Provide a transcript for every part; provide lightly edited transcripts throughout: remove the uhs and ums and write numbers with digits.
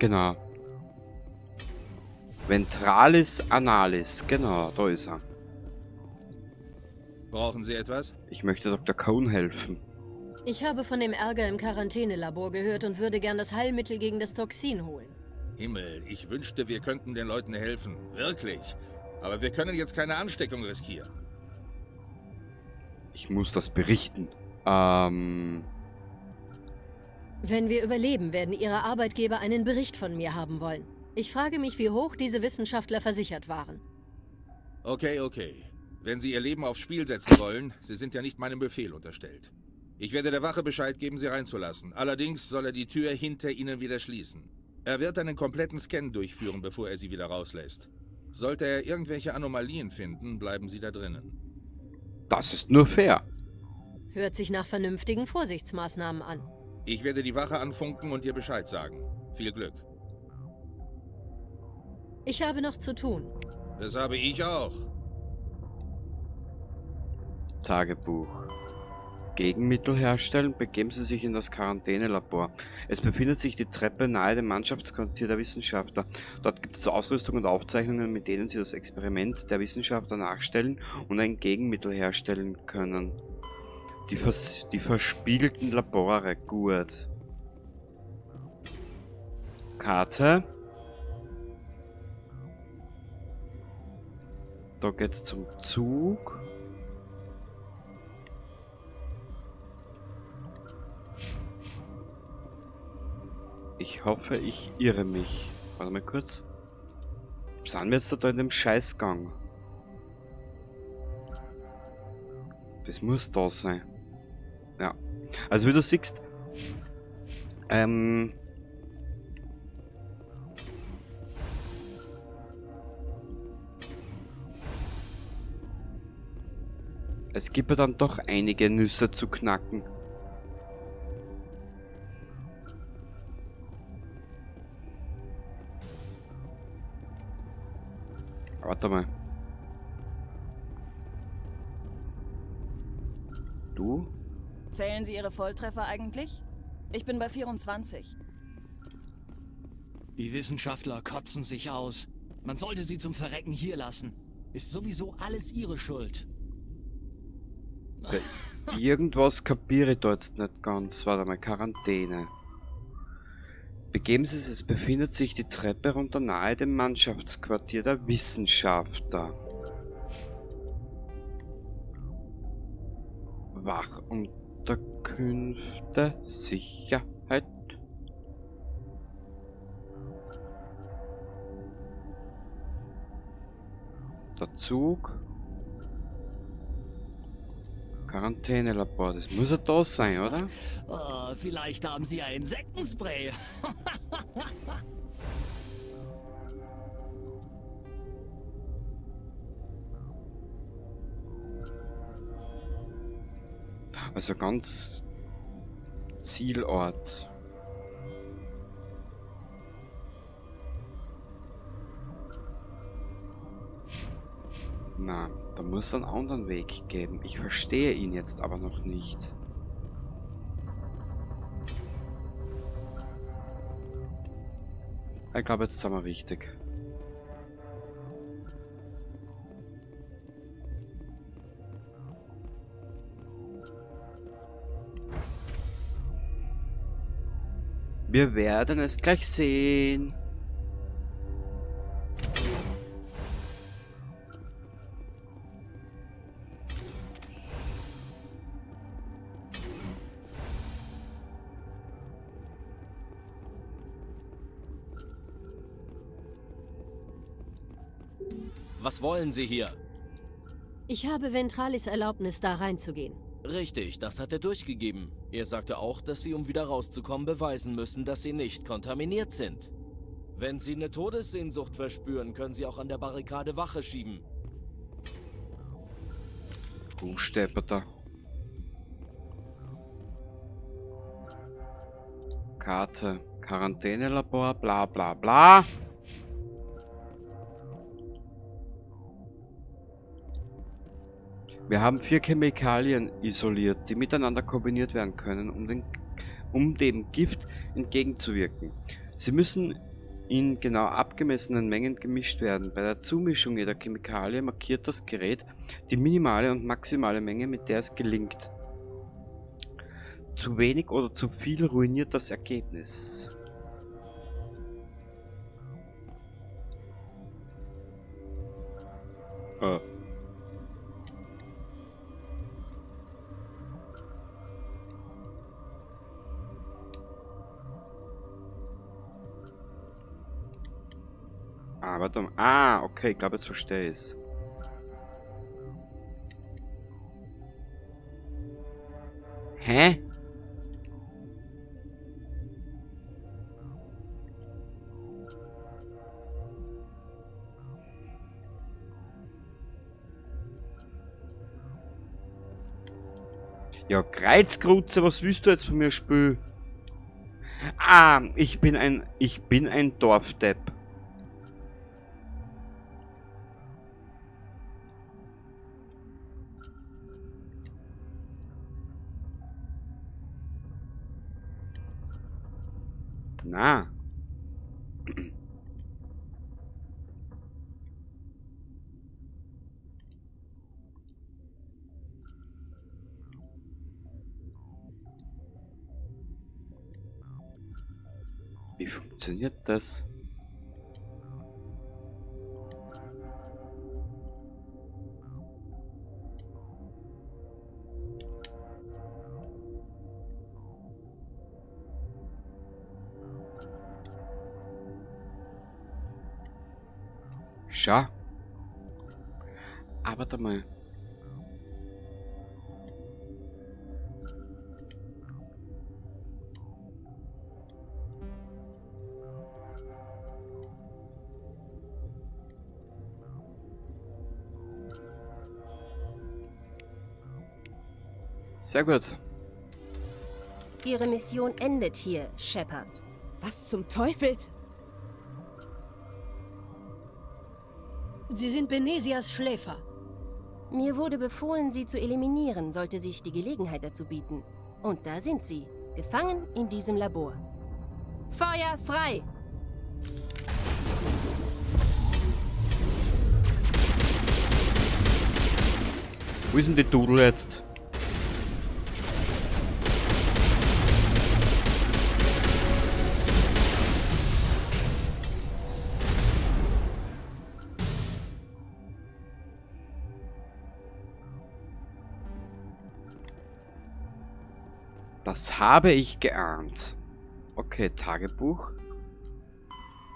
Genau. Ventralis analis. Genau, da ist er. Brauchen Sie etwas? Ich möchte Dr. Cone helfen. Ich habe von dem Ärger im Quarantänelabor gehört und würde gern das Heilmittel gegen das Toxin holen. Himmel, ich wünschte, wir könnten den Leuten helfen. Wirklich. Aber wir können jetzt keine Ansteckung riskieren. Ich muss das berichten. Wenn wir überleben, werden Ihre Arbeitgeber einen Bericht von mir haben wollen. Ich frage mich, wie hoch diese Wissenschaftler versichert waren. Okay. Wenn Sie Ihr Leben aufs Spiel setzen wollen, Sie sind ja nicht meinem Befehl unterstellt. Ich werde der Wache Bescheid geben, Sie reinzulassen. Allerdings soll er die Tür hinter Ihnen wieder schließen. Er wird einen kompletten Scan durchführen, bevor er Sie wieder rauslässt. Sollte er irgendwelche Anomalien finden, bleiben Sie da drinnen. Das ist nur fair. Hört sich nach vernünftigen Vorsichtsmaßnahmen an. Ich werde die Wache anfunken und ihr Bescheid sagen. Viel Glück. Ich habe noch zu tun. Das habe ich auch. Tagebuch. Gegenmittel herstellen, begeben Sie sich in das Quarantänelabor. Es befindet sich die Treppe nahe dem Mannschaftsquartier der Wissenschaftler. Dort gibt es Ausrüstung und Aufzeichnungen, mit denen Sie das Experiment der Wissenschaftler nachstellen und ein Gegenmittel herstellen können. Die verspiegelten Labore, gut. Karte. Da geht's zum Zug. Ich hoffe, ich irre mich. Warte mal kurz. Sind wir jetzt da in dem Scheißgang? Das muss da sein. Ja. Also wie du siehst, es gibt ja dann doch einige Nüsse zu knacken. Warte mal. Du? Zählen Sie Ihre Volltreffer eigentlich? Ich bin bei 24. Die Wissenschaftler kotzen sich aus. Man sollte sie zum Verrecken hier lassen. Ist sowieso alles ihre Schuld. Irgendwas kapiere ich da jetzt nicht ganz. Warte mal, Quarantäne. Begeben Sie sich, es befindet sich die Treppe runter nahe dem Mannschaftsquartier der Wissenschaftler. Wachunterkünfte, Sicherheit. Der Zug. Quarantänelabor, das muss ja da sein, oder? Oh, vielleicht haben sie ein Insektenspray. Also ganz Zielort. Na, da muss es einen anderen Weg geben. Ich verstehe ihn jetzt aber noch nicht. Ich glaube, jetzt sind wir richtig. Wir werden es gleich sehen. Was wollen Sie hier? Ich habe Ventralis Erlaubnis, da reinzugehen. Richtig, das hat er durchgegeben. Er sagte auch, dass Sie, um wieder rauszukommen, beweisen müssen, dass Sie nicht kontaminiert sind. Wenn Sie eine Todessehnsucht verspüren, können Sie auch an der Barrikade Wache schieben. Stepperter. Karte. Quarantänelabor, bla bla bla. Wir haben 4 Chemikalien isoliert, die miteinander kombiniert werden können, um dem Gift entgegenzuwirken. Sie müssen in genau abgemessenen Mengen gemischt werden. Bei der Zumischung jeder Chemikalie markiert das Gerät die minimale und maximale Menge, mit der es gelingt. Zu wenig oder zu viel ruiniert das Ergebnis. Warte mal. Ah, okay, ich glaube, jetzt verstehe ich es. Hä? Ja, Kreuzkrutze, was willst du jetzt von mir spielen? Ah, ich bin ein Dorfdepp. Na. Wie funktioniert das? Schau. Aber warte mal. Sehr gut. Ihre Mission endet hier, Shepard. Was zum Teufel? Sie sind Benesias Schläfer. Mir wurde befohlen, Sie zu eliminieren, sollte sich die Gelegenheit dazu bieten. Und da sind Sie, gefangen in diesem Labor. Feuer frei! Wo ist denn die Dudel jetzt? Das habe ich geahnt. Okay, Tagebuch.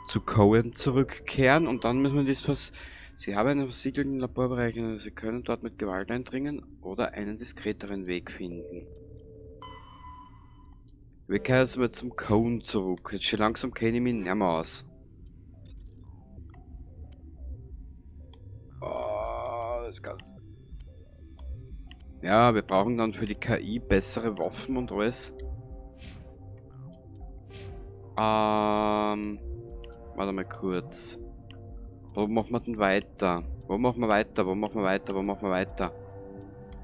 Zu Cohen zurückkehren und dann müssen wir das was... Sie haben einen versiegelten Laborbereich und Sie können dort mit Gewalt eindringen oder einen diskreteren Weg finden. Wir kehren jetzt mal zum Cohen zurück. Jetzt schon langsam kenne ich mich nicht mehr aus. Oh, das kann... Ja, wir brauchen dann für die KI bessere Waffen und alles. Warte mal kurz. Wo machen wir denn weiter? Wo machen wir weiter? Wo machen wir weiter? Wo machen wir weiter?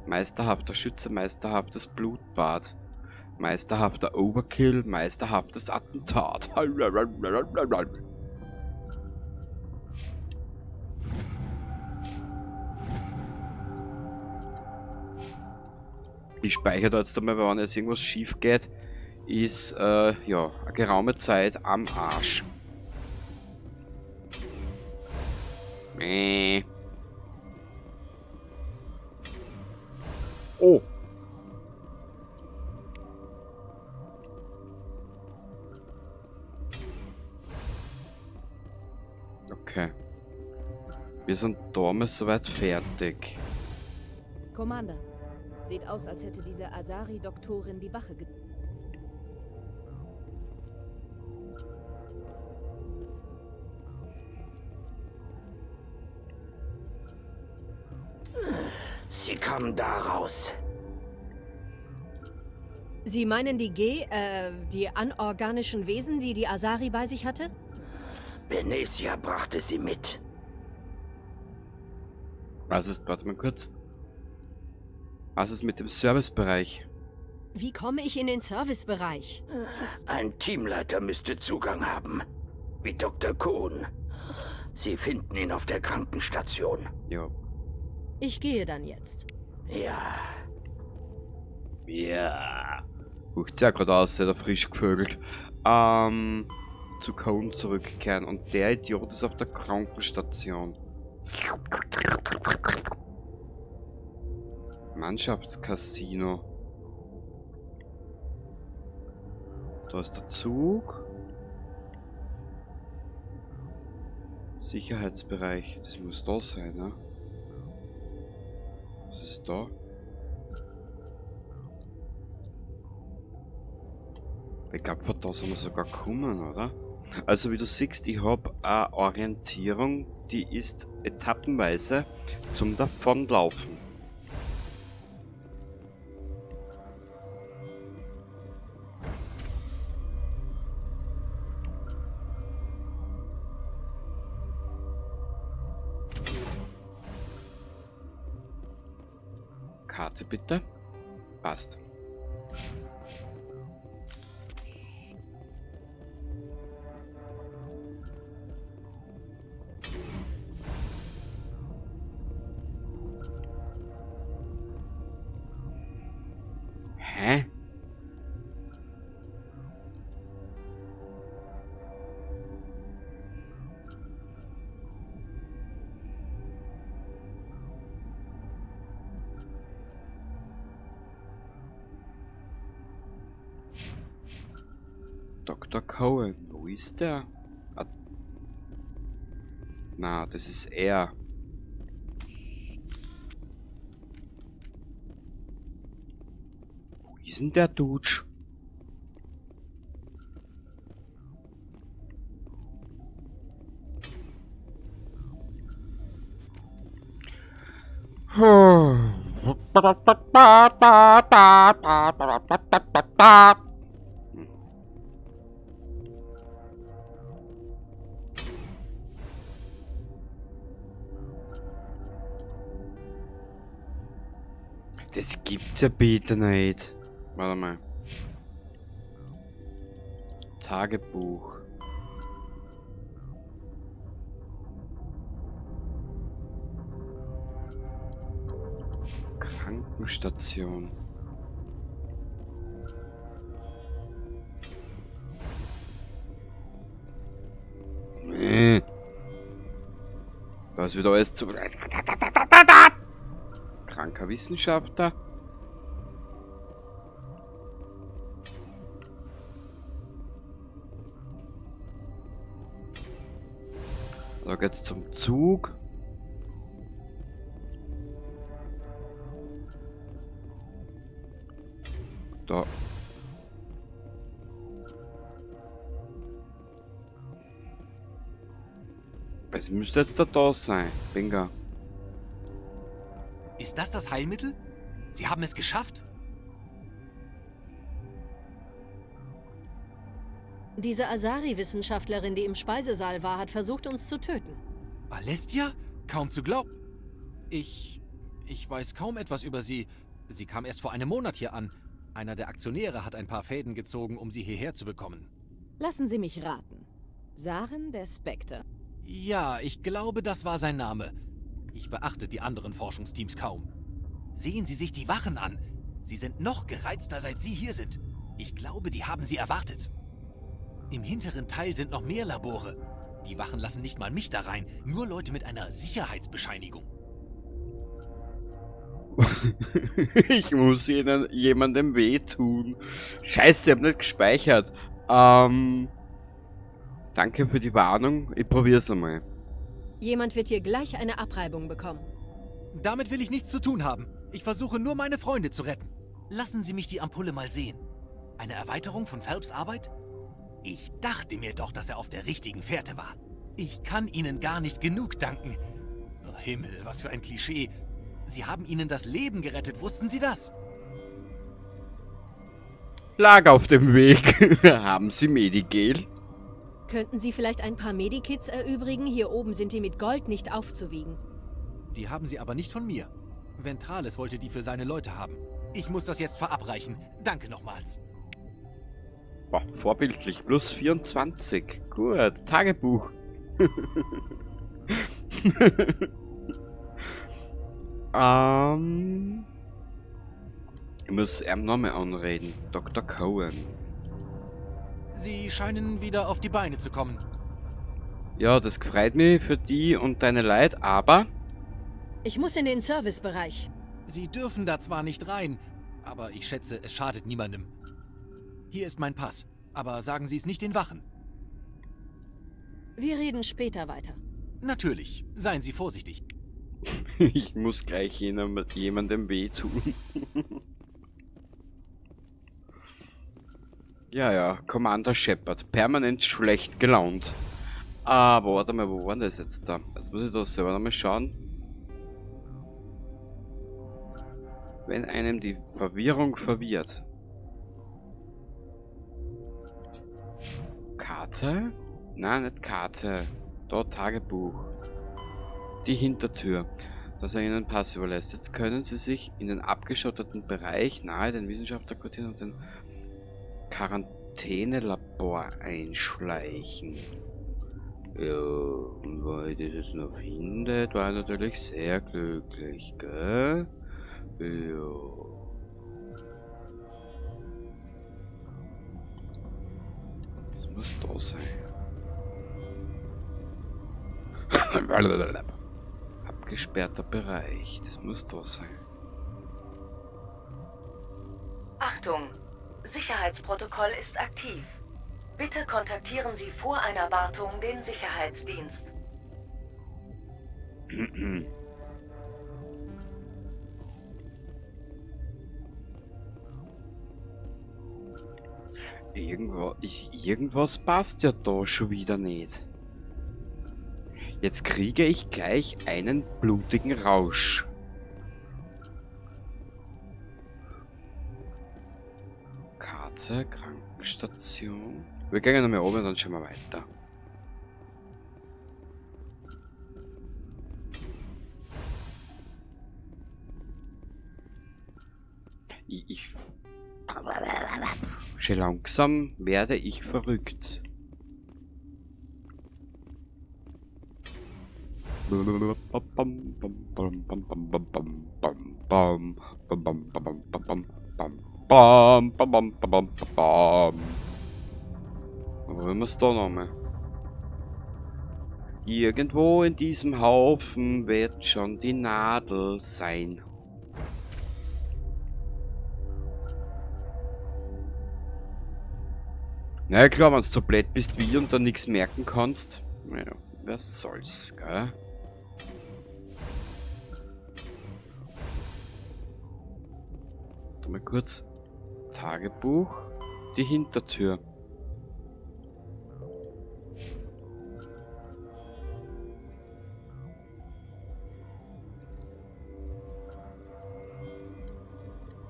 Meisterhafter Schütze, meisterhaftes Blutbad. Meisterhafter Overkill, meisterhaftes Attentat. Ich speichere da jetzt einmal, wenn jetzt irgendwas schief geht, ist ja eine geraume Zeit am Arsch. Oh. Okay. Wir sind damals soweit fertig. Commander, sieht aus, als hätte diese Asari-Doktorin die Wache Sie kommen da raus. Sie meinen die anorganischen Wesen, die die Asari bei sich hatte? Benesia brachte sie mit. Was ist, warte mal kurz. Was ist mit dem Servicebereich? Wie komme ich in den Servicebereich? Ein Teamleiter müsste Zugang haben. Wie Dr. Kuhn. Sie finden ihn auf der Krankenstation. Ja. Ich gehe dann jetzt. Ja. Ja. Sieht ja gerade aus, der hat frisch gevögelt. Zu Cohn zurückkehren. Und der Idiot ist auf der Krankenstation. Mannschaftscasino. Da ist der Zug. Sicherheitsbereich. Das muss da sein, ne? Was ist da? Ich glaube, von da sind wir sogar gekommen, oder? Also wie du siehst, ich habe eine Orientierung, die ist etappenweise zum Davonlaufen. Karte bitte. Passt. Hä? Dr. Cohen, wo ist der? Ah. Na, das ist er. Wo ist denn der Dude? Das gibt's ja bitte nicht. Warte mal. Tagebuch. Krankenstation. Nee. Da ist wieder alles zu... Kranker Wissenschaftler. Da geht's zum Zug. Da. Es müsste jetzt da sein. Bingo. Ist das das Heilmittel? Sie haben es geschafft? Diese Asari-Wissenschaftlerin, die im Speisesaal war, hat versucht, uns zu töten. Alestia? Kaum zu glauben. Ich weiß kaum etwas über sie. Sie kam erst vor einem Monat hier an. Einer der Aktionäre hat ein paar Fäden gezogen, um sie hierher zu bekommen. Lassen Sie mich raten. Saren der Spectre. Ja, ich glaube, das war sein Name. Ich beachte die anderen Forschungsteams kaum. Sehen Sie sich die Wachen an. Sie sind noch gereizter, seit Sie hier sind. Ich glaube, die haben Sie erwartet. Im hinteren Teil sind noch mehr Labore. Die Wachen lassen nicht mal mich da rein, nur Leute mit einer Sicherheitsbescheinigung. Ich muss jemandem wehtun. Scheiße, ich hab nicht gespeichert. Danke für die Warnung. Ich probier's einmal. Jemand wird hier gleich eine Abreibung bekommen. Damit will ich nichts zu tun haben. Ich versuche nur, meine Freunde zu retten. Lassen Sie mich die Ampulle mal sehen. Eine Erweiterung von Phelps' Arbeit? Ich dachte mir doch, dass er auf der richtigen Fährte war. Ich kann Ihnen gar nicht genug danken. Oh Himmel, was für ein Klischee. Sie haben ihnen das Leben gerettet, wussten Sie das? Lag auf dem Weg. Haben Sie Medigel? Könnten Sie vielleicht ein paar Medikits erübrigen? Hier oben sind die mit Gold nicht aufzuwiegen. Die haben Sie aber nicht von mir. Ventrales wollte die für seine Leute haben. Ich muss das jetzt verabreichen. Danke nochmals. Boah, vorbildlich. Plus 24. Gut. Tagebuch. Ich muss ihm nochmal anreden. Dr. Cohen. Sie scheinen wieder auf die Beine zu kommen. Ja, das freut mich für die und deine Leid, aber... Ich muss in den Servicebereich. Sie dürfen da zwar nicht rein, aber ich schätze, es schadet niemandem. Hier ist mein Pass, aber sagen Sie es nicht den Wachen. Wir reden später weiter. Natürlich, seien Sie vorsichtig. Ich muss gleich jemandem wehtun. Ja, Commander Shepard. Permanent schlecht gelaunt. Aber warte mal, wo war das jetzt da? Jetzt muss ich da selber nochmal schauen. Wenn einem die Verwirrung verwirrt. Karte? Nein, nicht Karte. Dort Tagebuch. Die Hintertür, dass er ihnen Pass überlässt. Jetzt können sie sich in den abgeschotteten Bereich nahe den Wissenschaftlerquartieren und den Quarantänelabor einschleichen. Ja, und weil ich das jetzt noch findet, war ich natürlich sehr glücklich, gell? Ja. Das muss da sein. Abgesperrter Bereich. Das muss da sein. Achtung! Sicherheitsprotokoll ist aktiv. Bitte kontaktieren Sie vor einer Wartung den Sicherheitsdienst. Irgendwas passt ja da schon wieder nicht. Jetzt kriege ich gleich einen blutigen Rausch. Karte, Krankenstation. Wir gehen nochmal oben und dann schauen wir weiter. Schon langsam werde ich verrückt. Wo haben wir es da nochmal? Irgendwo in diesem Haufen wird schon die Nadel sein. Na ja, klar, wenn du so blöd bist wie ich und dann nichts merken kannst. Naja, wer soll's, gell? Da mal kurz Tagebuch, die Hintertür.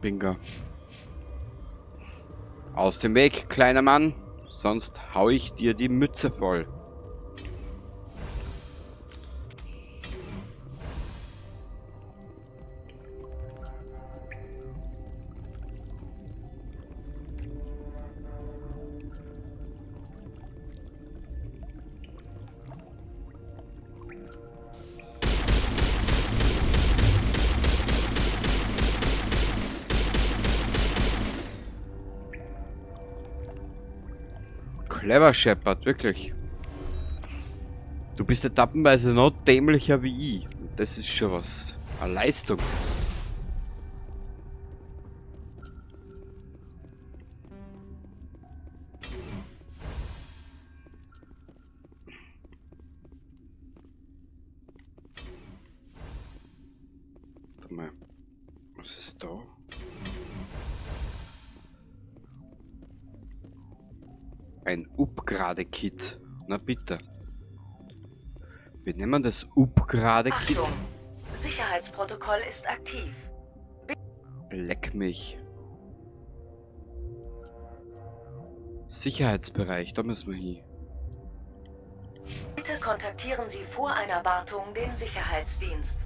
Bingo. Aus dem Weg, kleiner Mann, sonst hau ich dir die Mütze voll. Clever, Shepard, wirklich. Du bist etappenweise noch dämlicher wie ich. Das ist schon was. Eine Leistung. Warte mal. Was ist da? Ein Upgrade-Kit. Na bitte. Wir nehmen das Upgrade-Kit. Achtung! Sicherheitsprotokoll ist aktiv. Leck mich. Sicherheitsbereich, da müssen wir hin. Bitte kontaktieren Sie vor einer Wartung den Sicherheitsdienst.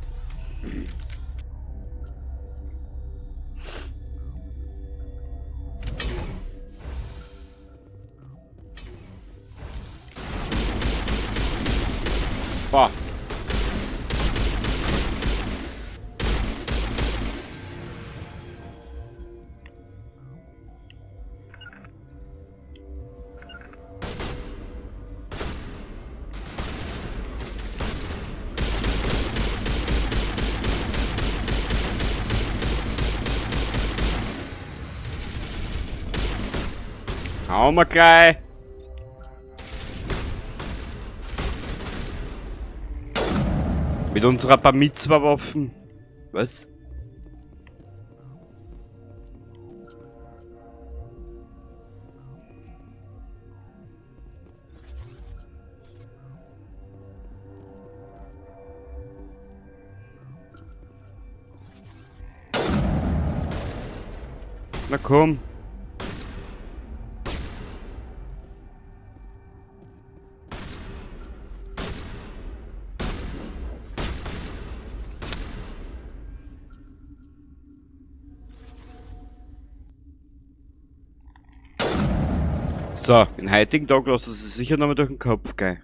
Boah. Hauen wir gleich. Mit unserer Bar Mitzwa Waffen. Was? Na komm. So, den heutigen Tag lassen sie sicher nochmal durch den Kopf gehen.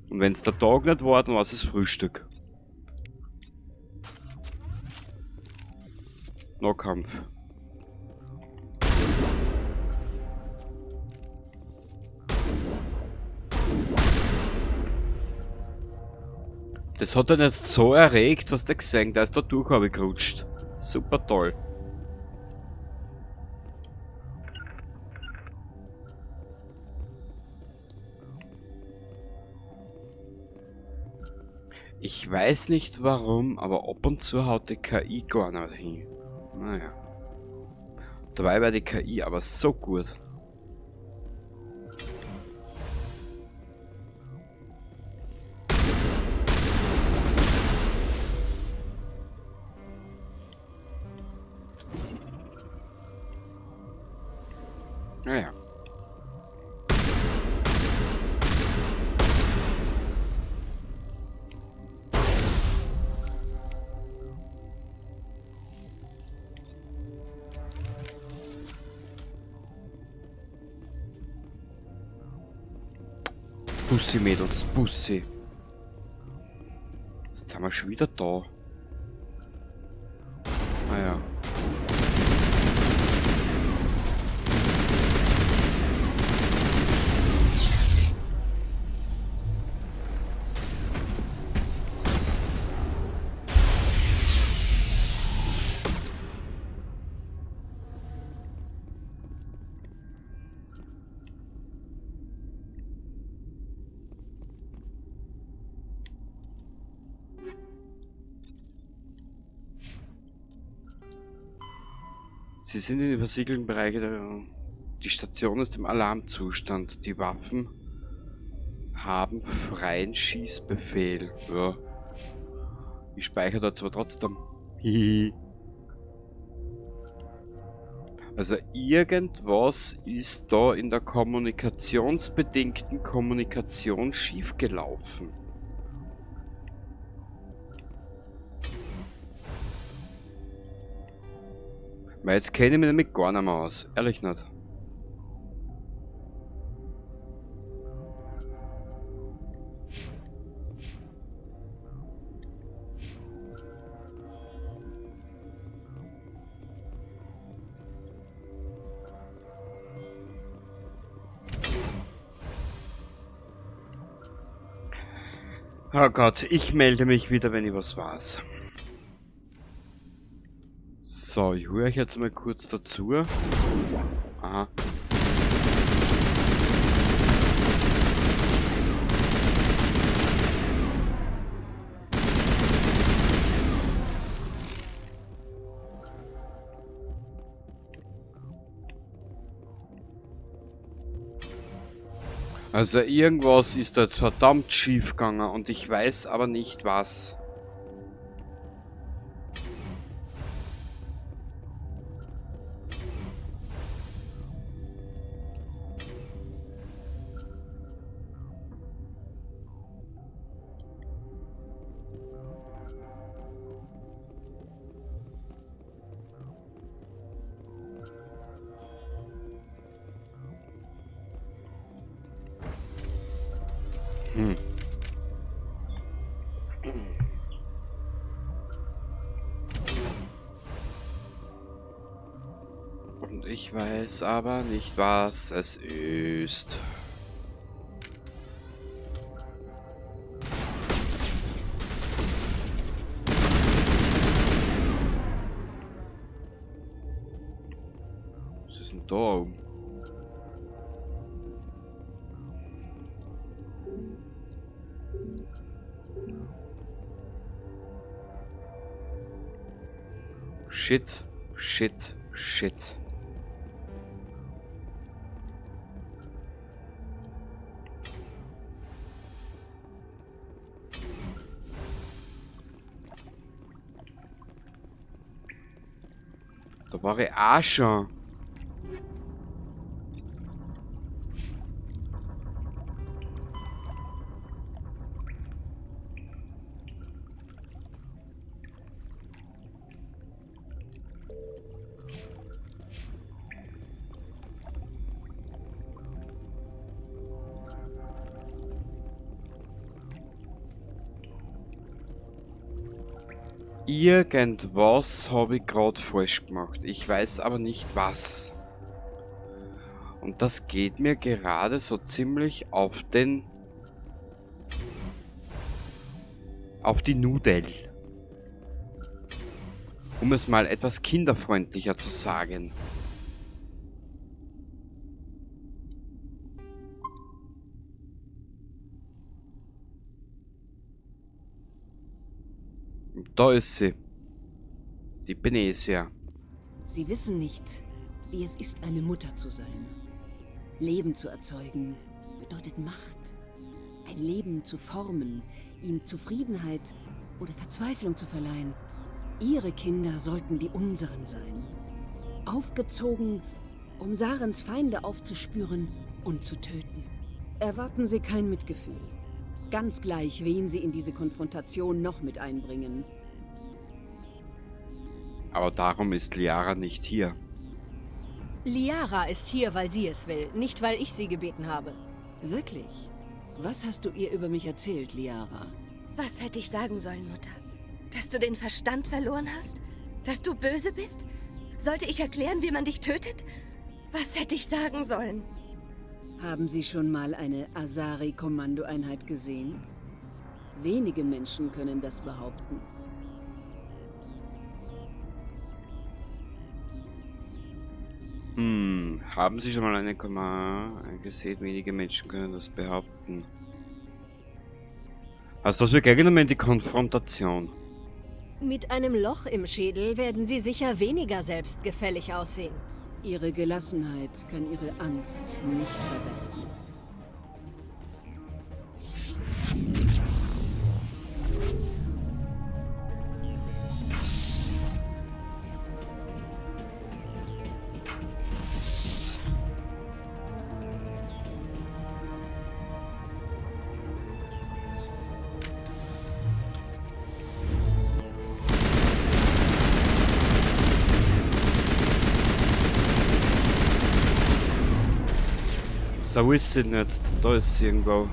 Und wenn's der Tag nicht war, dann war es das Frühstück. Nahkampf. Das hat er nicht so erregt, was der gesehen, da ist da durchgerutscht. Super toll. Ich weiß nicht warum, aber ab und zu haut die KI gar nicht hin. Naja. Dabei war die KI aber so gut. Naja. Bussi, Mädels, Bussi. Jetzt sind wir schon wieder da. Naja. Sie sind in den versiegelten Bereichen. Die Station ist im Alarmzustand. Die Waffen haben freien Schießbefehl. Ja. Ich speichere da zwar trotzdem. Hihi. Also irgendwas ist da in der kommunikationsbedingten Kommunikation schiefgelaufen. Weil jetzt kenne ich mich damit gar nicht mehr aus. Ehrlich nicht. Oh Gott, ich melde mich wieder, wenn ich was weiß. So, ich höre euch jetzt mal kurz dazu. Aha. Also irgendwas ist da jetzt verdammt schief gegangen und ich weiß aber nicht was. Ich weiß aber nicht, was es ist. Was ist denn da? Shit, shit, shit. Da war ich auch schon. Irgendwas habe ich gerade falsch gemacht. Ich weiß aber nicht was. Und das geht mir gerade so ziemlich auf die Nudel. Um es mal etwas kinderfreundlicher zu sagen. Da ist sie. Die Benesia. Sie wissen nicht, wie es ist, eine Mutter zu sein. Leben zu erzeugen bedeutet Macht. Ein Leben zu formen, ihm Zufriedenheit oder Verzweiflung zu verleihen. Ihre Kinder sollten die unseren sein. Aufgezogen, um Sarens Feinde aufzuspüren und zu töten. Erwarten Sie kein Mitgefühl. Ganz gleich, wen Sie in diese Konfrontation noch mit einbringen. Aber darum ist Liara nicht hier. Liara ist hier, weil sie es will, nicht weil ich sie gebeten habe. Wirklich? Was hast du ihr über mich erzählt, Liara? Was hätte ich sagen sollen, Mutter? Dass du den Verstand verloren hast? Dass du böse bist? Sollte ich erklären, wie man dich tötet? Was hätte ich sagen sollen? Haben Sie schon mal eine Asari-Kommandoeinheit gesehen? Wenige Menschen können das behaupten. Haben Sie schon mal eine gesehen? Wenige Menschen können das behaupten. Also das wird genommen in die Konfrontation. Mit einem Loch im Schädel werden sie sicher weniger selbstgefällig aussehen. Ihre Gelassenheit kann ihre Angst nicht verbergen. So, wo ist sie denn jetzt? Da ist sie irgendwo.